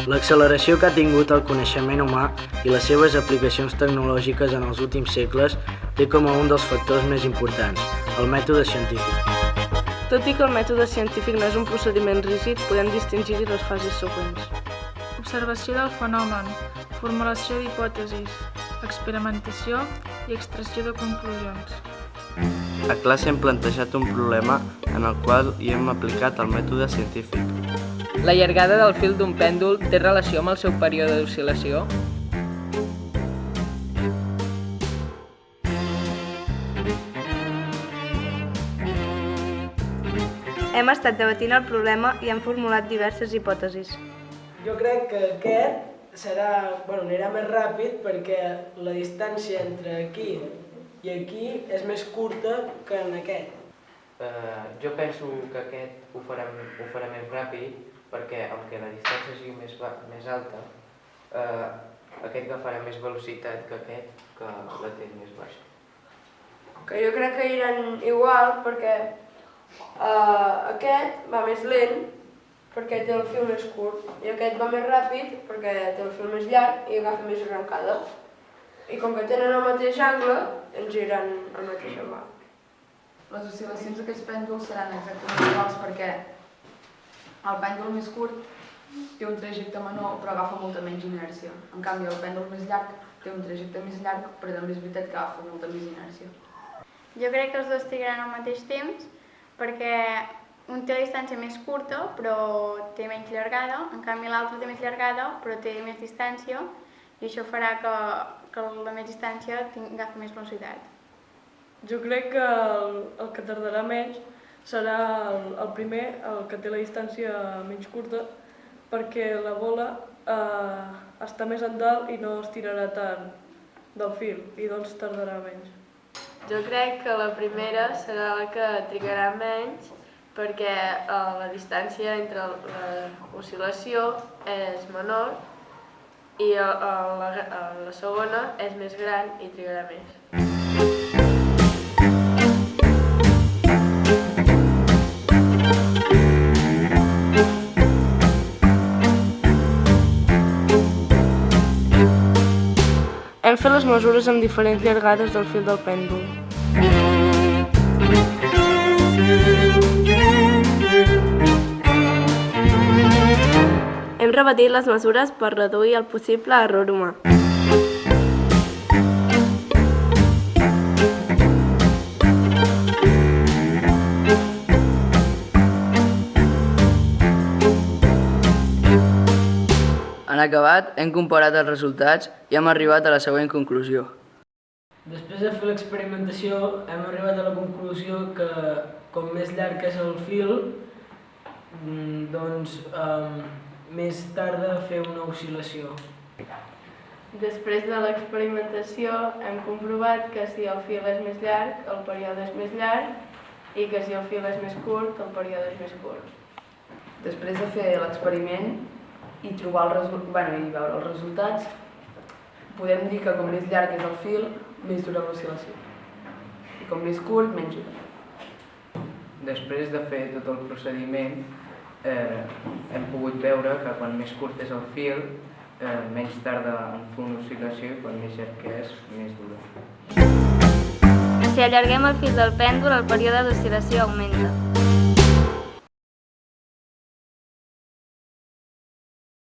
L'acceleració que ha tingut el coneixement humà i les seves aplicacions tecnològiques en els últims segles té com a un dels factors més importants el mètode científic. Tot i que el mètode científic no és un procediment rígid, podem distingir-hi les fases següents. Observació del fenomen, formulació d'hipòtesis, experimentació i extracció de conclusions. A classe hem plantejat un problema en el qual hi hem aplicat el mètode científic. La llargada del fil d'un pèndol té relació amb el seu període d'oscil·lació? Hem estat debatint el problema i hem formulat diverses hipòtesis. Jo crec que aquest anirà més ràpid perquè la distància entre aquí i aquí és més curta que en aquest. Jo penso que aquest ho farà més ràpid perquè, aunque la distància sigui més alta, aquest agafarà més velocitat que aquest, que la té més baixa. Que jo crec que iran igual perquè aquest va més lent perquè té el fil més curt i aquest va més ràpid perquè té el fil més llarg i agafa més arrencada. I com que tenen el mateix angle, ens iran al mateix angle. Les oscil·lacions d'aquests pèndols seran exactament iguals perquè el pèndol més curt té un trajecte menor però agafa molta menys inèrcia. En canvi, el pèndol més llarg té un trajecte més llarg però també és veritat que agafa molta més inèrcia. Jo crec que els dos trigaran al mateix temps perquè un té la distància més curta però té menys llargada, en canvi l'altre té més llargada però té més distància i això farà que la més distància agafi més velocitat. Jo crec que el que tardarà menys serà el primer, el que té la distància menys curta, perquè la bola està més en dalt i no es tirarà tant del fil i doncs tardarà menys. Jo crec que la primera serà la que trigarà menys perquè la distància entre l'oscil·lació és menor i la segona és més gran i trigarà més. Hem fet les mesures amb diferents llargades del fil del pèndol. Hem repetit les mesures per reduir el possible error humà. En acabat, hem comparat els resultats i hem arribat a la següent conclusió. Després de fer l'experimentació hem arribat a la conclusió que com més llarg és el fil, doncs més tarda fer una oscil·lació. Després de l'experimentació hem comprovat que si el fil és més llarg, el període és més llarg i que si el fil és més curt, el període és més curt. Després de fer l'experiment i veure els resultats, podem dir que com més llarg és el fil, més dura l'oscil·lació. I com més curt, menys dura. Després de fer tot el procediment, hem pogut veure que quan més curt és el fil, menys tarda en fer una oscil·lació i quan més llarg és, més dura. Si allarguem el fil del pèndol, el període d'oscil·lació augmenta.